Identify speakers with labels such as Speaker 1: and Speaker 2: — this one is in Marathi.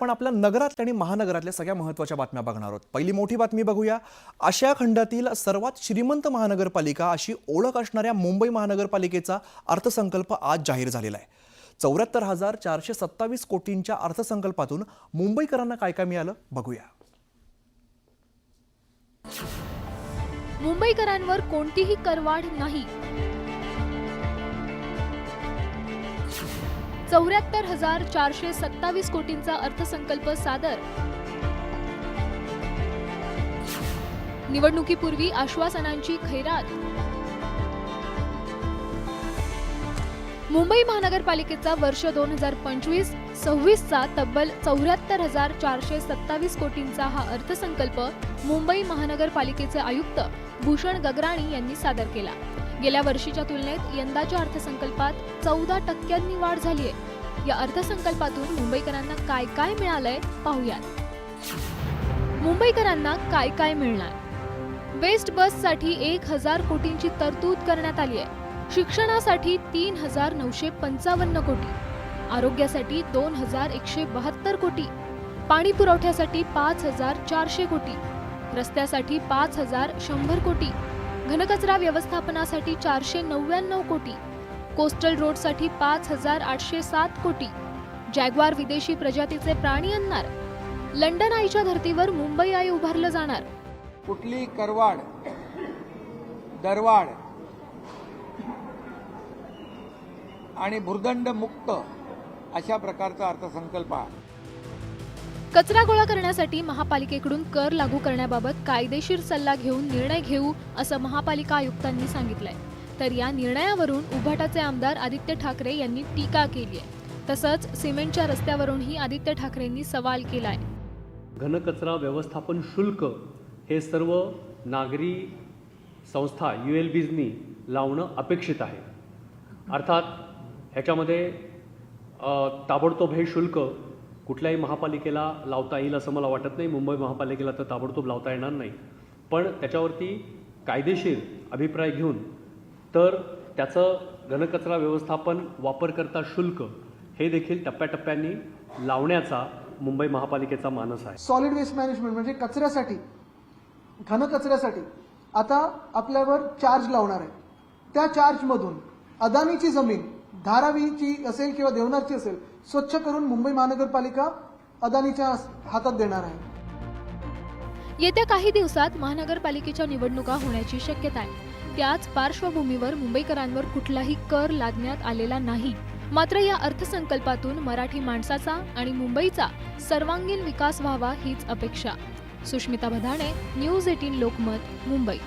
Speaker 1: पण आपल्या नगरातल्या आणि महानगरातल्या सगळ्या महत्त्वाच्या बातम्या बघणार आहोत। पहिली मोठी बातमी बघूया। आशिया खंडातील सर्वात श्रीमंत महानगरपालिका अशी ओळख असणाऱ्या मुंबई महानगरपालिकेचा अर्थसंकल्प आज जाहीर झालेला आहे। 74,427 कोटींच्या अर्थसंकल्पातून मुंबईकरांना काय काय मिळालं बघूया।
Speaker 2: मुंबईकरांवर कोणतीही करवाढ नाही। 74,427 कोटींचा अर्थसंकल्प सादर। निवडणुकीपूर्वी आश्वासनांची खैरात। मुंबई महानगरपालिकेचा वर्ष 2025-26चा तब्बल 74,427 कोटींचा हा अर्थसंकल्प मुंबई महानगरपालिकेचे आयुक्त भूषण गगराणी यांनी सादर केला। गेल्या वर्षीच्या तुलनेत यंदाच्या अर्थसंकल्पात 14% वाढ झाली आहे। या अर्थसंकल्पातून मुंबईकरांना काय काय मिळालंय पाहूयात। मुंबईकरांना काय काय मिळणार? वेस्ट बससाठी 1,000 कोटींची तरतूद करण्यात आली आहे। शिक्षणासाठी 3,955 कोटी, आरोग्यासाठी 2,172 कोटी, पाणी पुरवठ्यासाठी 5,400 कोटी, रस्त्यासाठी 5,100 कोटी, घनकचरा व्यवस्थापनासाठी 499 कोटी, कोस्टल रोडसाठी 5,807 कोटी, जॅग्वार विदेशी प्रजातीचे प्राणी आणणार, लंडन आईच्या धर्तीवर मुंबई आई उभारलं जाणार।
Speaker 3: कुठली करवाढ दरवाढ आणि भुर्दंड मुक्त अशा प्रकारचा अर्थसंकल्प आहे।
Speaker 2: कचरा गोळा करण्यासाठी महापालिकेकडून कर लागू करण्याबाबत कायदेशीर सल्ला घेऊन निर्णय घेऊ असं महापालिका आयुक्तांनी सांगितलंय। तर या निर्णयावरून उभाटाचे आमदार आदित्य ठाकरे यांनी टीका केली आहे। तसंच सिमेंटच्या रस्त्यावरूनही आदित्य ठाकरेंनी सवाल केलाय।
Speaker 4: घनकचरा व्यवस्थापन शुल्क हे सर्व नागरी संस्था ULBsनी लावणं अपेक्षित आहे। अर्थात ह्याच्यामध्ये ताबडतोब हे शुल्क कुठल्याही महापालिकेला लावता येईल असं मला वाटत नाही। मुंबई महापालिकेला तर ताबडतोब लावता येणार नाही, पण त्याच्यावरती कायदेशीर अभिप्राय घेऊन तर त्याचं घनकचरा व्यवस्थापन वापरकर्ता शुल्क हे देखील टप्प्याटप्प्यांनी लावण्याचा मुंबई महापालिकेचा मानस आहे।
Speaker 5: सॉलिड वेस्ट मॅनेजमेंट म्हणजे कचऱ्यासाठी, घनकचऱ्यासाठी आता आपल्यावर चार्ज लावणार आहे। त्या चार्जमधून अदानीची जमीन धारावीची असेल किंवा देवनारची असेल स्वच्छ करून मुंबई महानगरपालिका अदानीच्या हातात देणार आहे।
Speaker 2: येत्या काही दिवसात महानगरपालिकेच्या निवडणुका होण्याची शक्यता आहे। त्याच पार्श्वभूमीवर मुंबईकरांवर कुठलाही कर लादण्यात आलेला नाही। मात्र या अर्थसंकल्पातून मराठी माणसाचा आणि मुंबईचा सर्वांगीण विकास व्हावा हीच अपेक्षा। सुष्मिता भदाणे, न्यूज 18 लोकमत, मुंबई।